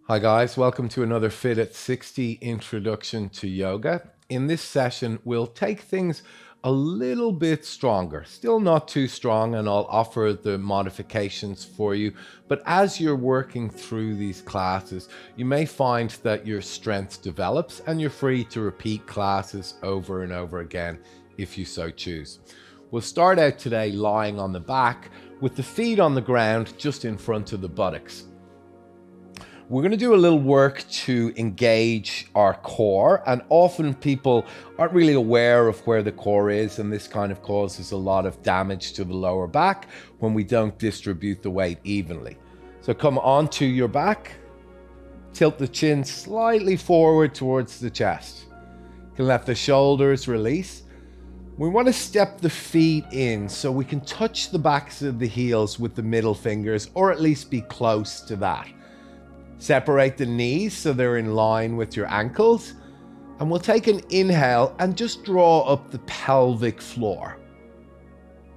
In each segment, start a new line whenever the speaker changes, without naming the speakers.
Hi guys, welcome to another Fit at 60 introduction to yoga. In this session, we'll take things a little bit stronger, still not too strong, and I'll offer the modifications for you. But as you're working through these classes, you may find that your strength develops and you're free to repeat classes over and over again if you so choose. We'll start out today lying on the back with the feet on the ground just in front of the buttocks. We're going to do a little work to engage our core, and often people aren't really aware of where the core is, and this kind of causes a lot of damage to the lower back when we don't distribute the weight evenly. So come onto your back, tilt the chin slightly forward towards the chest. You can let the shoulders release. We want to step the feet in so we can touch the backs of the heels with the middle fingers, or at least be close to that. Separate the knees so they're in line with your ankles, and we'll take an inhale and just draw up the pelvic floor.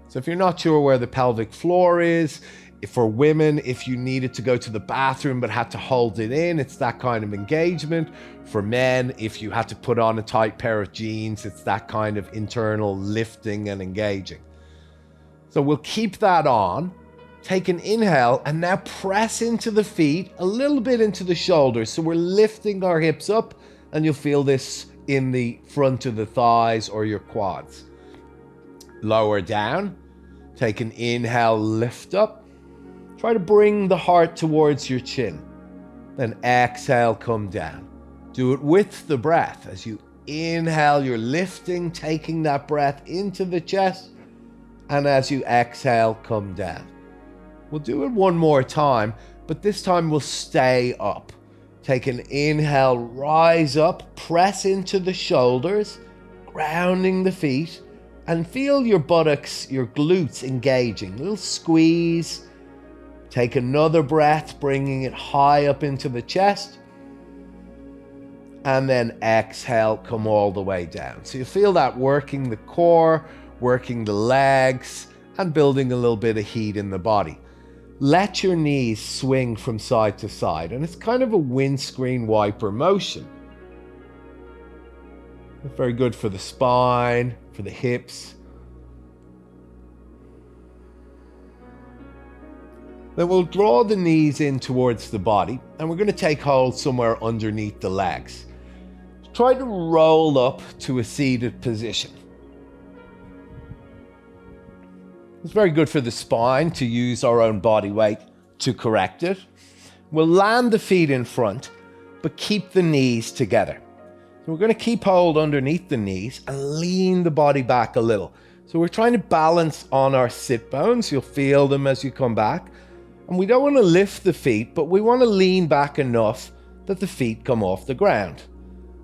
So if you're not sure where the pelvic floor is, for women, if you needed to go to the bathroom but had to hold it in, it's that kind of engagement. For men, if you had to put on a tight pair of jeans, it's that kind of internal lifting and engaging. So we'll keep that on. Take an inhale and now press into the feet, a little bit into the shoulders. So we're lifting our hips up, and you'll feel this in the front of the thighs or your quads. Lower down. Take an inhale, lift up. Try to bring the heart towards your chin. Then exhale, come down. Do it with the breath. As you inhale, you're lifting, taking that breath into the chest. And as you exhale, come down. We'll do it one more time, but this time we'll stay up. Take an inhale, rise up, press into the shoulders, grounding the feet, and feel your buttocks, your glutes engaging. A little squeeze. Take another breath, bringing it high up into the chest. And then exhale, come all the way down. So you feel that working the core, working the legs, and building a little bit of heat in the body. Let your knees swing from side to side, and it's kind of a windscreen wiper motion. Very good for the spine, for the hips. Then we'll draw the knees in towards the body, and we're going to take hold somewhere underneath the legs. Try to roll up to a seated position. It's very good for the spine to use our own body weight to correct it. We'll land the feet in front, but keep the knees together. So we're going to keep hold underneath the knees and lean the body back a little. So we're trying to balance on our sit bones. You'll feel them as you come back. And we don't want to lift the feet, but we want to lean back enough that the feet come off the ground.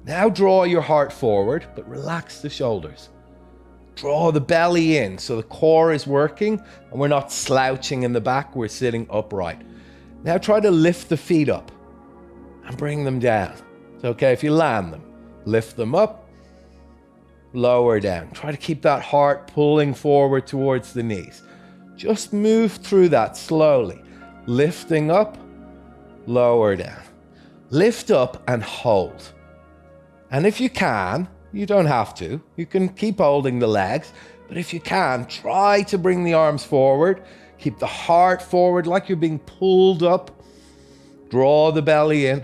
Now draw your heart forward, but relax the shoulders. Draw the belly in so the core is working and we're not slouching in the back, we're sitting upright. Now try to lift the feet up and bring them down. It's okay if you land them. Lift them up, lower down. Try to keep that heart pulling forward towards the knees. Just move through that slowly. Lifting up, lower down. Lift up and hold. And if you can, you don't have to. You can keep holding the legs, but if you can, try to bring the arms forward. Keep the heart forward like you're being pulled up. Draw the belly in.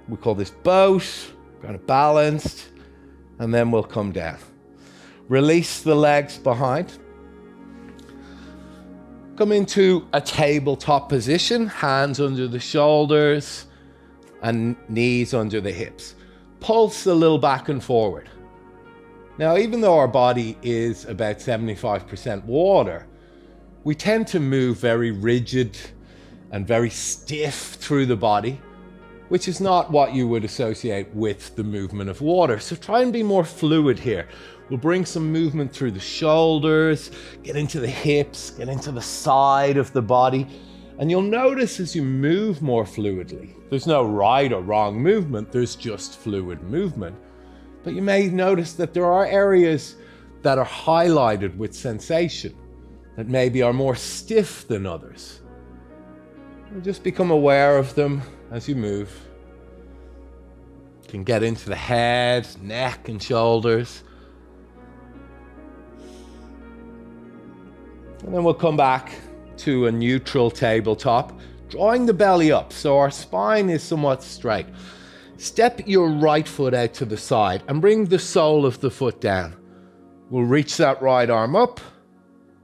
We call this boat, kind of balanced, and then we'll come down. Release the legs behind. Come into a tabletop position, hands under the shoulders and knees under the hips. Pulse a little back and forward. Now, even though our body is about 75% water, we tend to move very rigid and very stiff through the body, which is not what you would associate with the movement of water. So try and be more fluid here. We'll bring some movement through the shoulders, get into the hips, get into the side of the body. And you'll notice as you move more fluidly, there's no right or wrong movement, there's just fluid movement. But you may notice that there are areas that are highlighted with sensation, that maybe are more stiff than others. Just become aware of them as you move. You can get into the head, neck, and shoulders. And then we'll come back to a neutral tabletop, drawing the belly up so our spine is somewhat straight. Step your right foot out to the side and bring the sole of the foot down. We'll reach that right arm up,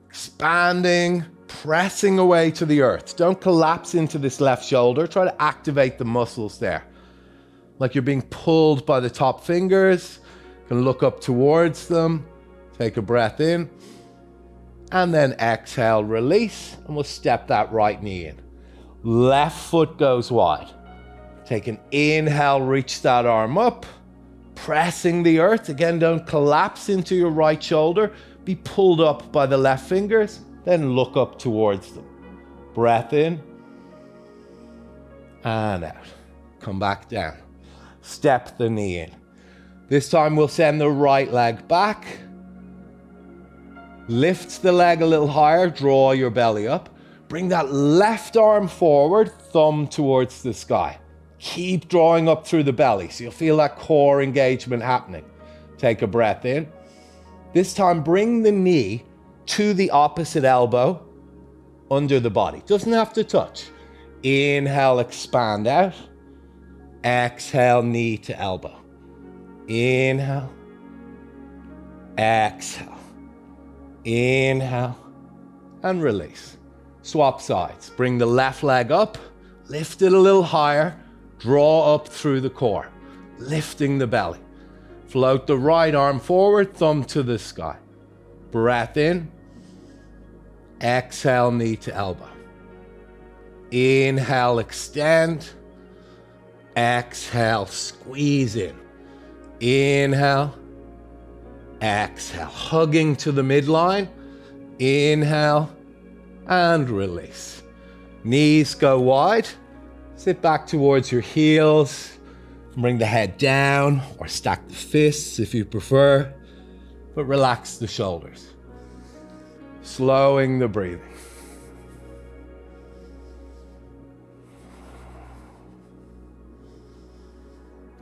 expanding, pressing away to the earth. Don't collapse into this left shoulder. Try to activate the muscles there. Like you're being pulled by the top fingers. You can look up towards them. Take a breath in. And then exhale, release. And we'll step that right knee in. Left foot goes wide. Take an inhale, reach that arm up. Pressing the earth. Again, don't collapse into your right shoulder. Be pulled up by the left fingers. Then look up towards them. Breath in. And out. Come back down. Step the knee in. This time we'll send the right leg back. Lift the leg a little higher. Draw your belly up. Bring that left arm forward. Thumb towards the sky. Keep drawing up through the belly so you'll feel that core engagement happening. Take a breath in. This time bring the knee to the opposite elbow under the body. Doesn't have to touch. Inhale, expand out. Exhale, knee to elbow. Inhale. Exhale. Inhale. And release. Swap sides. Bring the left leg up. Lift it a little higher. Draw up through the core. Lifting the belly. Float the right arm forward. Thumb to the sky. Breath in. Exhale, knee to elbow. Inhale, extend. Exhale, squeeze in. Inhale. Exhale, hugging to the midline. Inhale and release. Knees go wide. Sit back towards your heels. Bring the head down or stack the fists if you prefer, but relax the shoulders. Slowing the breathing.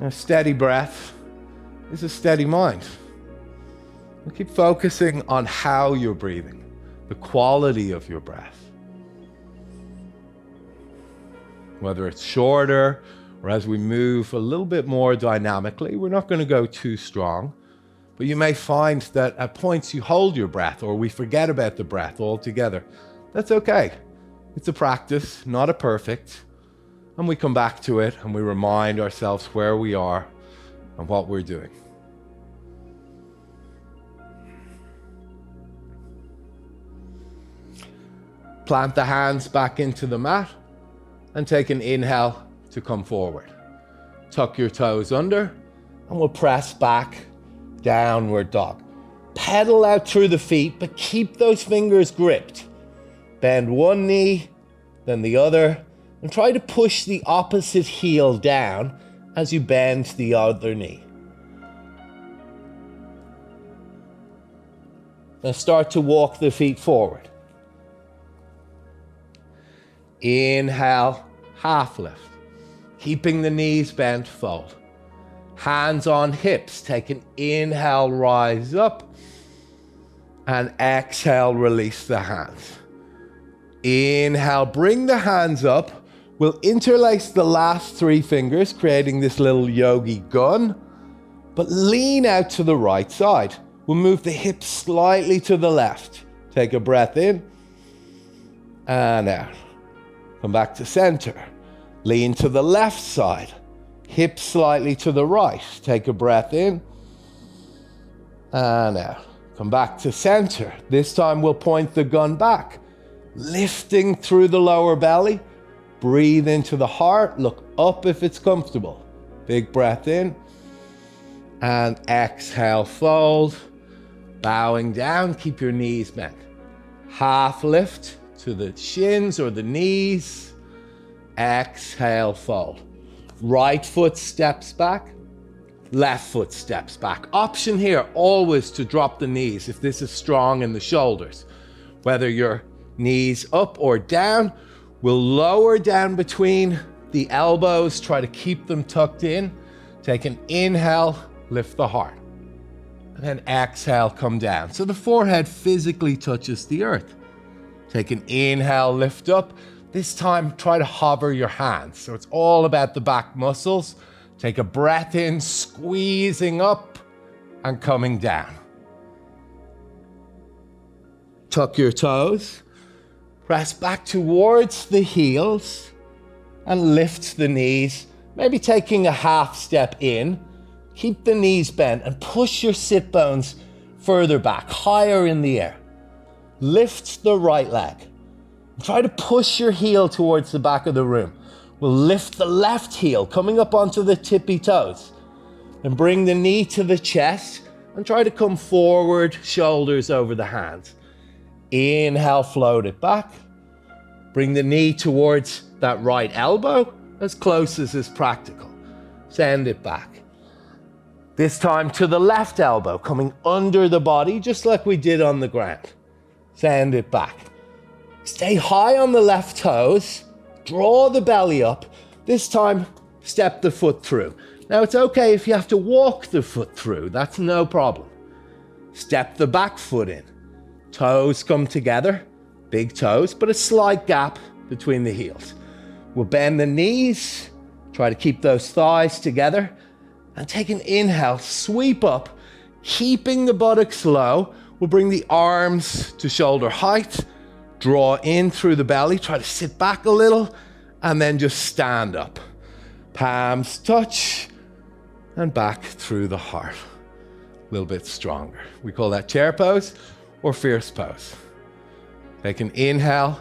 A steady breath is a steady mind. We'll keep focusing on how you're breathing, the quality of your breath. Whether it's shorter or as we move a little bit more dynamically, we're not going to go too strong. But you may find that at points you hold your breath or we forget about the breath altogether. That's okay. It's a practice, not a perfect. And we come back to it and we remind ourselves where we are and what we're doing. Plant the hands back into the mat and take an inhale to come forward. Tuck your toes under and we'll press back, downward dog. Pedal out through the feet, but keep those fingers gripped. Bend one knee, then the other, and try to push the opposite heel down as you bend the other knee. Now start to walk the feet forward. Inhale, half lift. Keeping the knees bent, fold. Hands on hips. Take an inhale, rise up. And exhale, release the hands. Inhale, bring the hands up. We'll interlace the last three fingers, creating this little yogi gun. But lean out to the right side. We'll move the hips slightly to the left. Take a breath in. And out. Come back to center. Lean to the left side. Hips slightly to the right. Take a breath in. And out. Come back to center. This time we'll point the gun back. Lifting through the lower belly. Breathe into the heart. Look up if it's comfortable. Big breath in. And exhale, fold. Bowing down. Keep your knees bent. Half lift to the shins or the knees. Exhale, fold. Right foot steps back. Left foot steps back. Option here always to drop the knees if this is strong in the shoulders. Whether your knees up or down, We'll lower down between the elbows, try to keep them tucked in. Take an inhale, lift the heart. And then exhale, come down. So the forehead physically touches the earth. Take an inhale, lift up. This time, try to hover your hands. So it's all about the back muscles. Take a breath in, squeezing up and coming down. Tuck your toes. Press back towards the heels and lift the knees. Maybe taking a half step in. Keep the knees bent and push your sit bones further back, higher in the air. Lift the right leg. Try to push your heel towards the back of the room. We'll lift the left heel, coming up onto the tippy toes. And bring the knee to the chest and try to come forward, shoulders over the hands. Inhale, float it back. Bring the knee towards that right elbow, as close as is practical. Send it back. This time to the left elbow, coming under the body, just like we did on the ground. Send it back. Stay high on the left toes. Draw the belly up. This time, step the foot through. Now, it's okay if you have to walk the foot through. That's no problem. Step the back foot in. Toes come together, big toes, but a slight gap between the heels. We'll bend the knees, try to keep those thighs together, and take an inhale, sweep up, keeping the buttocks low. We'll bring the arms to shoulder height, draw in through the belly, try to sit back a little, and then just stand up. Palms touch, and back through the heart. A little bit stronger. We call that chair pose or fierce pose. Take an inhale,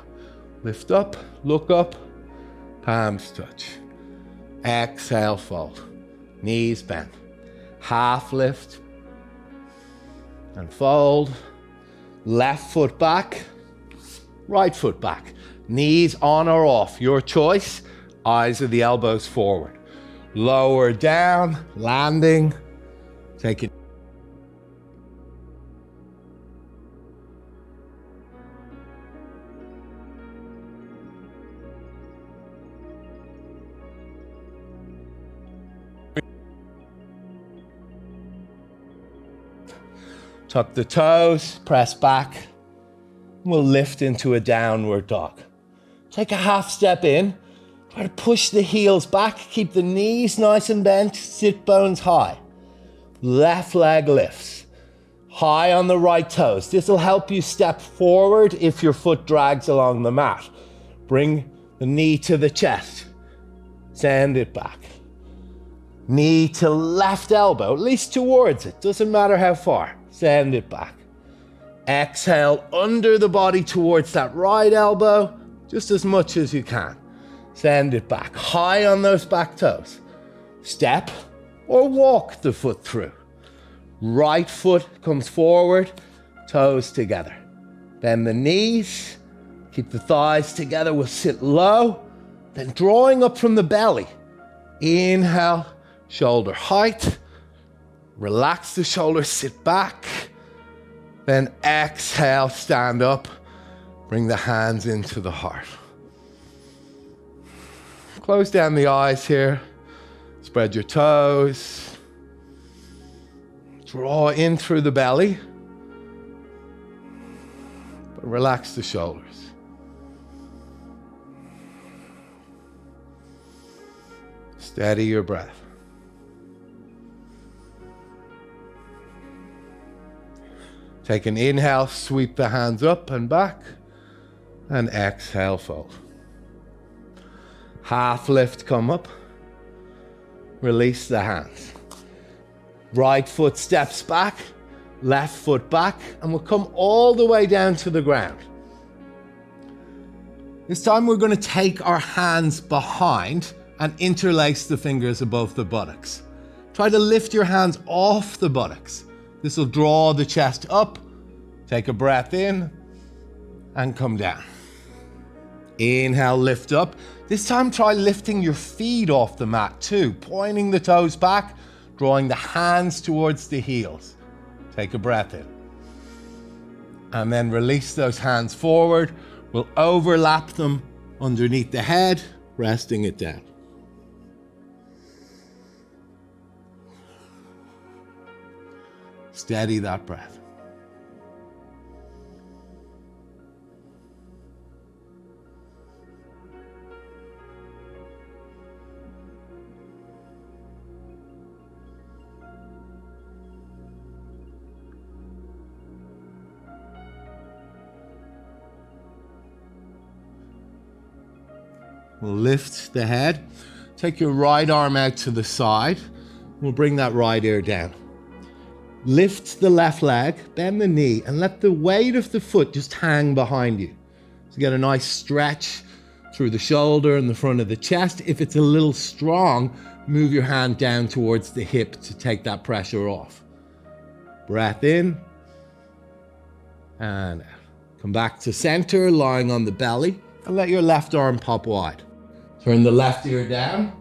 lift up, look up, palms touch. Exhale, fold. Knees bent. Half lift and fold. Left foot back, right foot back. Knees on or off, your choice. Eyes of the elbows forward. Lower down, landing. Take it. Tuck the toes, press back. We'll lift into a downward dog. Take a half step in. Try to push the heels back. Keep the knees nice and bent. Sit bones high. Left leg lifts. High on the right toes. This will help you step forward if your foot drags along the mat. Bring the knee to the chest. Send it back. Knee to left elbow, at least towards it. Doesn't matter how far. Send it back. Exhale under the body towards that right elbow, just as much as you can. Send it back. High on those back toes. Step or walk the foot through. Right foot comes forward, toes together. Bend the knees, keep the thighs together. We'll sit low, then drawing up from the belly. Inhale, shoulder height. Relax the shoulders, sit back. Then exhale, stand up. Bring the hands into the heart. Close down the eyes here. Spread your toes. Draw in through the belly. But relax the shoulders. Steady your breath. Take an inhale, sweep the hands up and back, and exhale, fold. Half lift, come up. Release the hands. Right foot steps back, left foot back, and we'll come all the way down to the ground. This time we're going to take our hands behind and interlace the fingers above the buttocks. Try to lift your hands off the buttocks. This will draw the chest up. Take a breath in and come down. Inhale, lift up. This time try lifting your feet off the mat too, pointing the toes back, drawing the hands towards the heels. Take a breath in. And then release those hands forward. We'll overlap them underneath the head, resting it down. Steady that breath. We'll lift the head. Take your right arm out to the side. We'll bring that right ear down. Lift the left leg, bend the knee, and let the weight of the foot just hang behind you. So get a nice stretch through the shoulder and the front of the chest. If it's a little strong, move your hand down towards the hip to take that pressure off. Breath in and out. Come back to center, lying on the belly, and let your left arm pop wide. Turn the left ear down.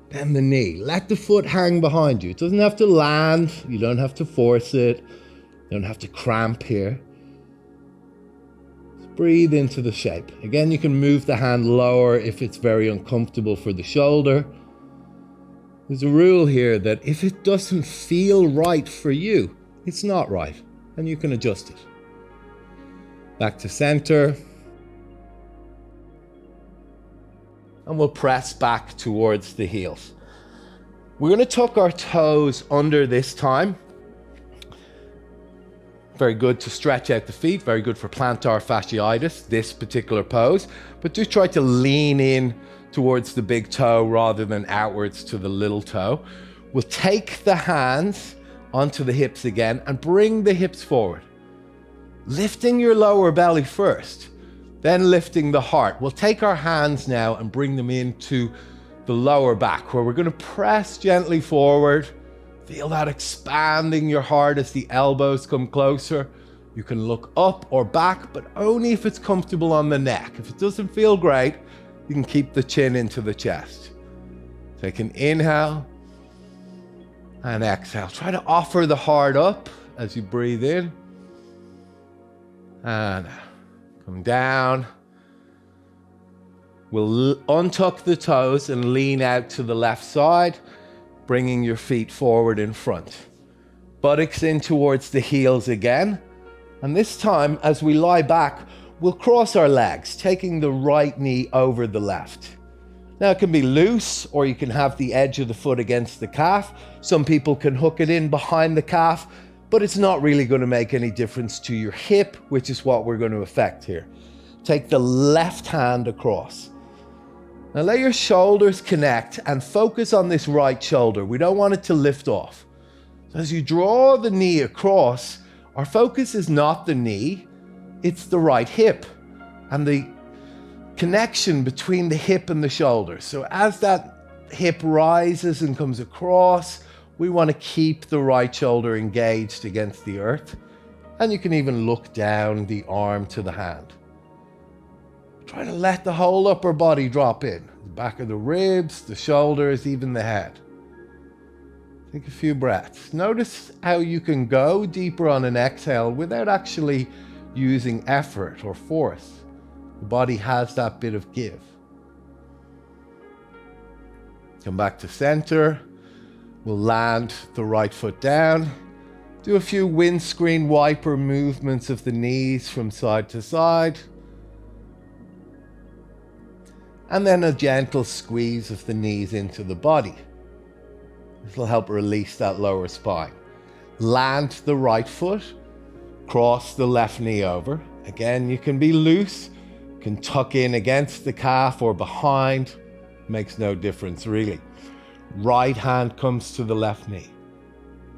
Bend the knee. Let the foot hang behind you. It doesn't have to land. You don't have to force it. You don't have to cramp here. Just breathe into the shape. Again, you can move the hand lower if it's very uncomfortable for the shoulder. There's a rule here that if it doesn't feel right for you, it's not right, and you can adjust it. Back to center. And we'll press back towards the heels. We're going to tuck our toes under this time. Very good to stretch out the feet, very good for plantar fasciitis, this particular pose. But do try to lean in towards the big toe rather than outwards to the little toe. We'll take the hands onto the hips again and bring the hips forward. Lifting your lower belly first, then lifting the heart. We'll take our hands now and bring them into the lower back, where we're going to press gently forward. Feel that expanding your heart as the elbows come closer. You can look up or back, but only if it's comfortable on the neck. If it doesn't feel great, you can keep the chin into the chest. Take an inhale and exhale. Try to offer the heart up as you breathe in. And come down. We'll untuck the toes and lean out to the left side, bringing your feet forward in front. Buttocks in towards the heels again. And this time, as we lie back, we'll cross our legs, taking the right knee over the left. Now it can be loose, or you can have the edge of the foot against the calf. Some people can hook it in behind the calf, but it's not really going to make any difference to your hip, which is what we're going to affect here. Take the left hand across. Now let your shoulders connect and focus on this right shoulder. We don't want it to lift off. So as you draw the knee across, our focus is not the knee, it's the right hip and the connection between the hip and the shoulder. So as that hip rises and comes across, we want to keep the right shoulder engaged against the earth. And you can even look down the arm to the hand. Try to let the whole upper body drop in. The back of the ribs, the shoulders, even the head. Take a few breaths. Notice how you can go deeper on an exhale without actually using effort or force. The body has that bit of give. Come back to center. We'll land the right foot down. Do a few windscreen wiper movements of the knees from side to side. And then a gentle squeeze of the knees into the body. This will help release that lower spine. Land the right foot. Cross the left knee over. Again, you can be loose. You can tuck in against the calf or behind. Makes no difference really. Right hand comes to the left knee.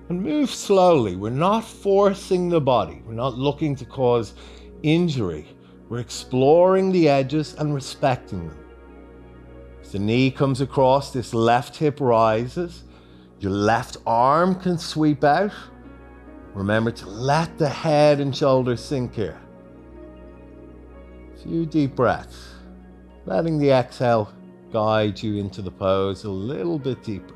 And move slowly. We're not forcing the body. We're not looking to cause injury. We're exploring the edges and respecting them. As the knee comes across, this left hip rises. Your left arm can sweep out. Remember to let the head and shoulders sink here. A few deep breaths. Letting the exhale guide you into the pose a little bit deeper.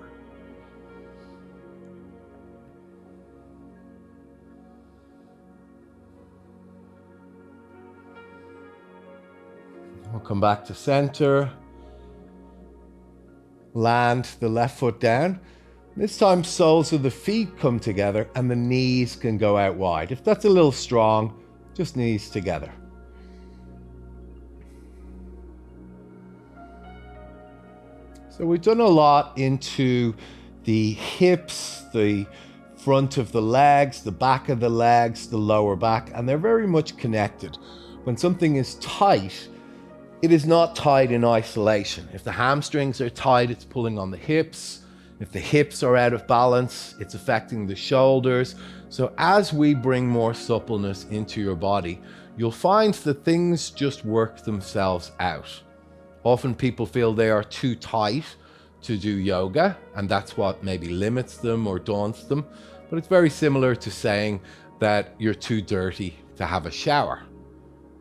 We'll come back to center. Land the left foot down. This time soles of the feet come together and the knees can go out wide. If that's a little strong, just knees together. So we've done a lot into the hips, the front of the legs, the back of the legs, the lower back, and they're very much connected. When something is tight, it is not tight in isolation. If the hamstrings are tight, it's pulling on the hips. If the hips are out of balance, it's affecting the shoulders. So as we bring more suppleness into your body, you'll find that things just work themselves out. Often people feel they are too tight to do yoga, and that's what maybe limits them or daunts them. But it's very similar to saying that you're too dirty to have a shower.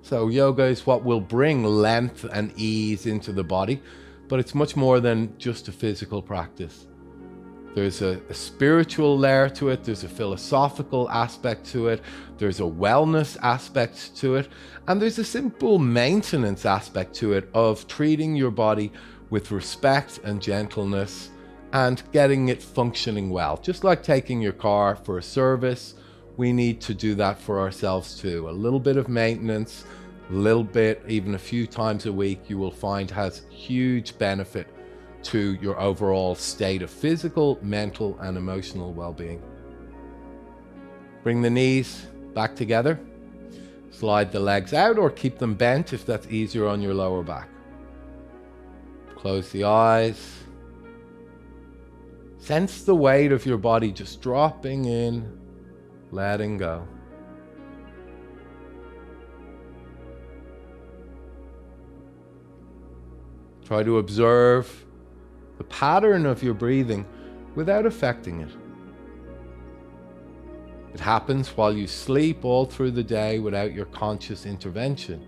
So yoga is what will bring length and ease into the body, but it's much more than just a physical practice. There's a spiritual layer to it, there's a philosophical aspect to it, there's a wellness aspect to it, and there's a simple maintenance aspect to it of treating your body with respect and gentleness and getting it functioning well. Just like taking your car for a service, we need to do that for ourselves too. A little bit of maintenance, a little bit, even a few times a week, you will find has huge benefit to your overall state of physical, mental, and emotional well-being. Bring the knees back together. Slide the legs out or keep them bent if that's easier on your lower back. Close the eyes. Sense the weight of your body just dropping in, letting go. Try to observe the pattern of your breathing without affecting it. It happens while you sleep all through the day without your conscious intervention.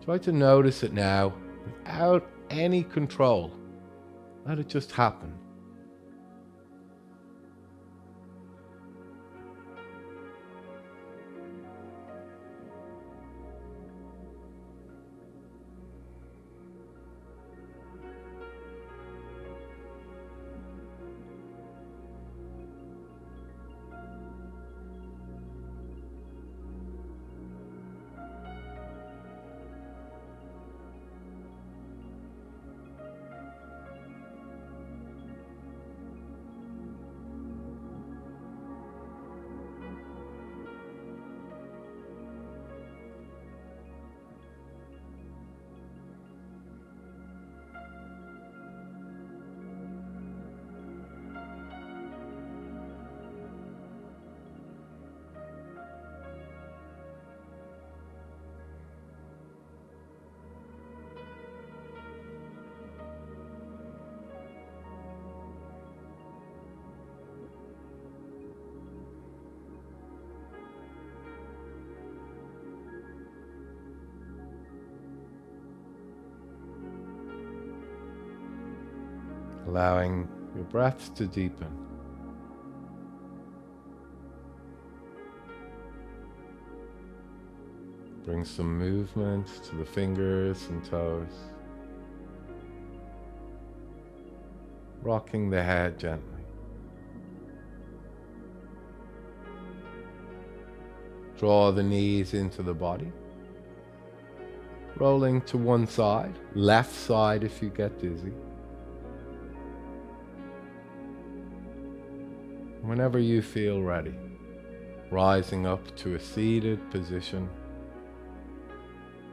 Try to notice it now without any control. Let it just happen. Allowing your breath to deepen. Bring some movement to the fingers and toes. Rocking the head gently. Draw the knees into the body. Rolling to one side, left side if you get dizzy. Whenever you feel ready, rising up to a seated position,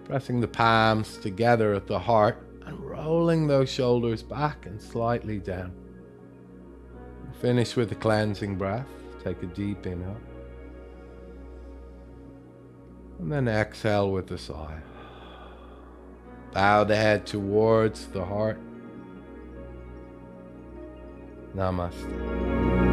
pressing the palms together at the heart and rolling those shoulders back and slightly down. Finish with a cleansing breath. Take a deep inhale. And then exhale with a sigh. Bow the head towards the heart. Namaste.